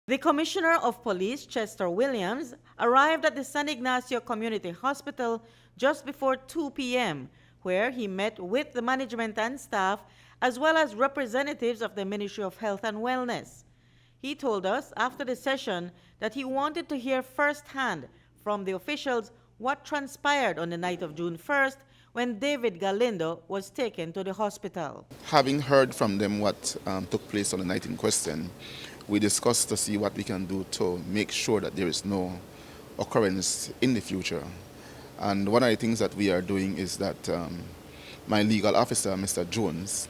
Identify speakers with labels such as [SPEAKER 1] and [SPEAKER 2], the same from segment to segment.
[SPEAKER 1] The Commissioner of Police, Chester Williams, arrived at the San Ignacio Community Hospital just before 2 p.m., where he met with the management and staff, as well as representatives of the Ministry of Health and Wellness. He told us after the session that he wanted to hear firsthand from the officials what transpired on the night of June 1st when David Galindo was taken to the hospital.
[SPEAKER 2] Having heard from them what took place on the night in question, we discussed to see what we can do to make sure that there is no occurrence in the future. And one of the things that we are doing is that my legal officer, Mr. Jones,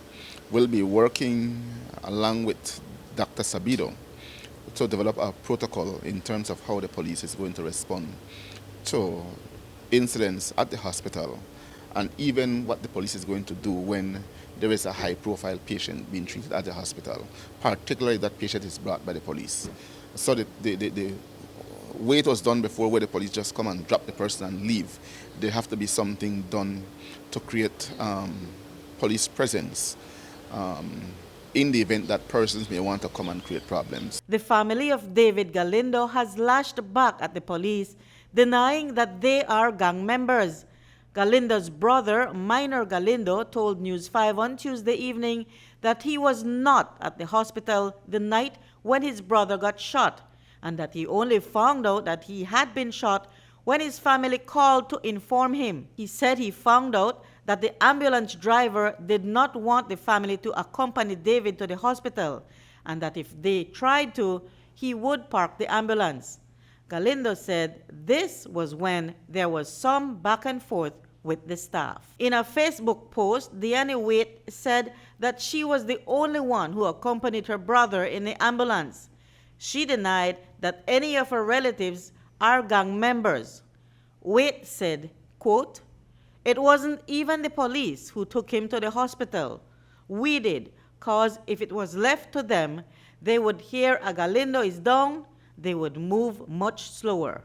[SPEAKER 2] will be working along with Dr. Sabido to develop a protocol in terms of how the police is going to respond to incidents at the hospital, and even what the police is going to do when there is a high-profile patient being treated at the hospital, particularly if that patient is brought by the police. So the way it was done before, where the police just come and drop the person and leave, there have to be something done to create police presence in the event that persons may want to come and create problems.
[SPEAKER 1] The family of David Galindo has lashed back at the police, denying that they are gang members. Galindo's brother, Minor Galindo, told News 5 on Tuesday evening that he was not at the hospital the night when his brother got shot, and that he only found out that he had been shot when his family called to inform him. He said he found out that the ambulance driver did not want the family to accompany David to the hospital, and that if they tried to, he would park the ambulance. Galindo said this was when there was some back and forth with the staff. In a Facebook post, Deanne Waite said that she was the only one who accompanied her brother in the ambulance. She denied that any of her relatives are gang members. Waite said, quote, "It wasn't even the police who took him to the hospital. We did, cause if it was left to them, they would hear a Galindo is down, they would move much slower.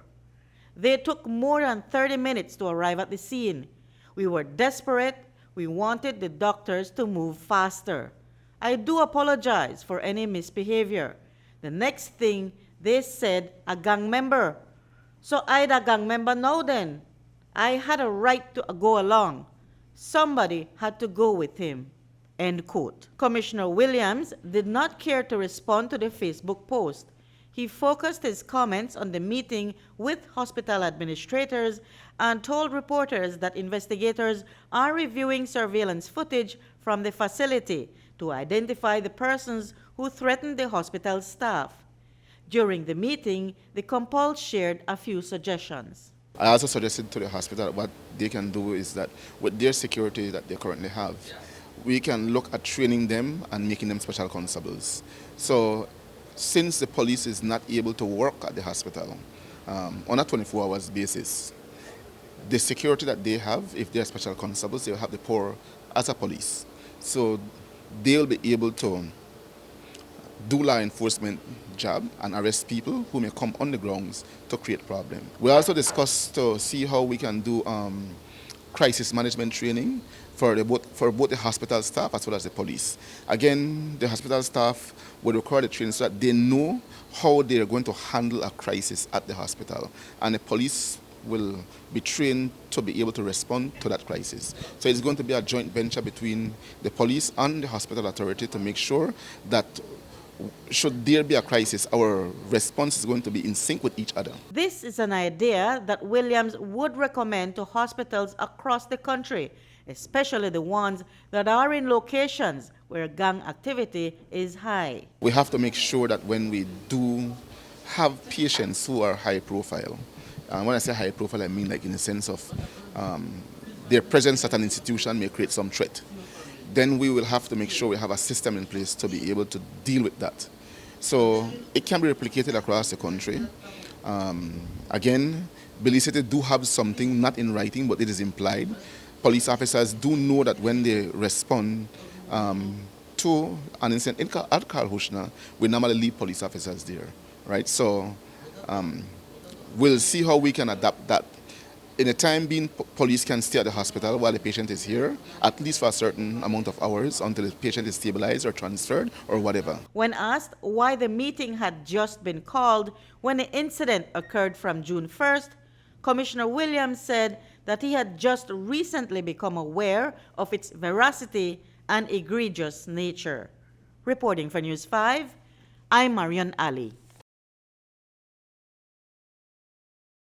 [SPEAKER 1] They took more than 30 minutes to arrive at the scene. We were desperate. We wanted the doctors to move faster. I do apologize for any misbehavior. The next thing they said, a gang member. So I'd a gang member now then. I had a right to go along. Somebody had to go with him." End quote. Commissioner Williams did not care to respond to the Facebook post. He focused his comments on the meeting with hospital administrators and told reporters that investigators are reviewing surveillance footage from the facility to identify the persons who threatened the hospital staff. During the meeting, the ComPol shared a few suggestions.
[SPEAKER 2] I also suggested to the hospital what they can do is that with their security that they currently have, we can look at training them and making them special constables. So since the police is not able to work at the hospital on a 24 hours basis, the security that they have, if they're special constables, they'll have the power as a police. So they'll be able to do law enforcement job and arrest people who may come on the grounds to create problems. We also discussed to see how we can do crisis management training for both the hospital staff as well as the police. Again, the hospital staff will require the training so that they know how they are going to handle a crisis at the hospital, and the police will be trained to be able to respond to that crisis. So it's going to be a joint venture between the police and the hospital authority to make sure that should there be a crisis, our response is going to be in sync with each other.
[SPEAKER 1] This is an idea that Williams would recommend to hospitals across the country, especially the ones that are in locations where gang activity is high.
[SPEAKER 2] We have to make sure that when we do have patients who are high profile, and when I say high profile, I mean like in the sense of their presence at an institution may create some threat, then we will have to make sure we have a system in place to be able to deal with that. So it can be replicated across the country. Again, Belize City do have something, not in writing, but it is implied. Police officers do know that when they respond to an incident at Carl Hushna, we normally leave police officers there, right? So we'll see how we can adapt that In the time being, police can stay at the hospital while the patient is here, at least for a certain amount of hours until the patient is stabilized or transferred or whatever.
[SPEAKER 1] When asked why the meeting had just been called when the incident occurred from June 1st, Commissioner Williams said that he had just recently become aware of its veracity and egregious nature. Reporting for News 5, I'm Marion Ali.